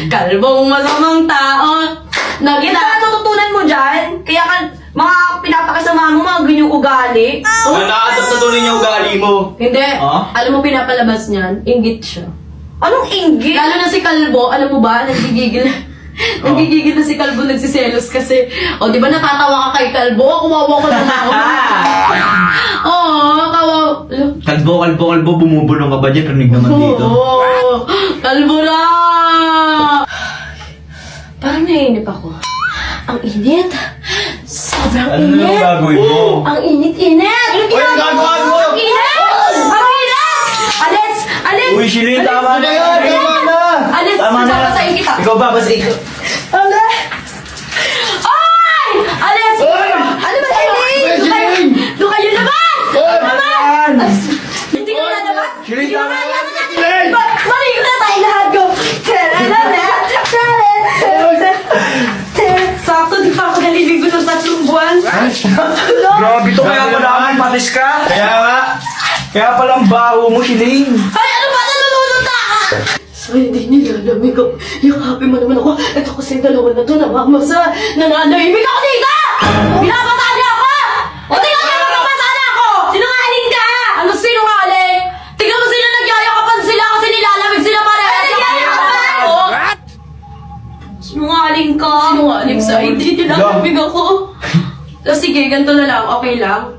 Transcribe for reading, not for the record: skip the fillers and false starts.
Kalbong masamang tao. Yan ang natututunan mo dyan. Kaya ka, mga pinapakasama mo, mga ganyang ugali. Ano nakatap na tuloy niya ugali mo? Hindi. Ah? Alam mo pinapalabas niyan, inggit siya. Anong inggit? Lalo na si Kalbo, alam mo ba, nagigigil. Nagigigil na si Kalbo, nagsiselos kasi, di ba natatawa ka kay Kalbo? Kumawa ko na ako. Kawawa. Kalbo, bumubulong ka ba dyan? Rinig naman dito. Kalbo na! Parang naiinip ako. Ang init. Sobrang Ano na init. gagawin mo? Ang init-init. Uy, ang gagawa mo! Ang init! Ang init! Alis! Alis! Uy, Shilin, tama na yan! Tama na! Alis! Tama na! Babasahin kita. Ikaw ba? Basahin ko. Alis! Ay! Alis! Ano ba Shilin? Doon kayo labas! Labas! Hindi ka na labas? Shilin, Hindi ka tama na na! labas! Shilin! Maligo na tayo lahat ko! Sakto, di pa ako naliligo ng 3 buwan. Grabe to, kaya pala naman patis ka. Kaya palang baho mo, Shilin. Ay, ano ba? Nalulunta ka! So, hindi nilalamig ako. Yakapin mo naman ako. Ito kasi yung dalawa na to namamasa. Nananahimik ako dito! Binabasa niyo ako! O, tingnan niyo magpapasa na ako! Sinungaling ka! Ano sinungaling? Tingnan mo sila nagyayakapan sila kasi nilalamig sila para nagyayakapan! What? Sinungaling ka. Sinungaling sa hindi nilalamig ako. So, sige, ganito na lang. Okay lang.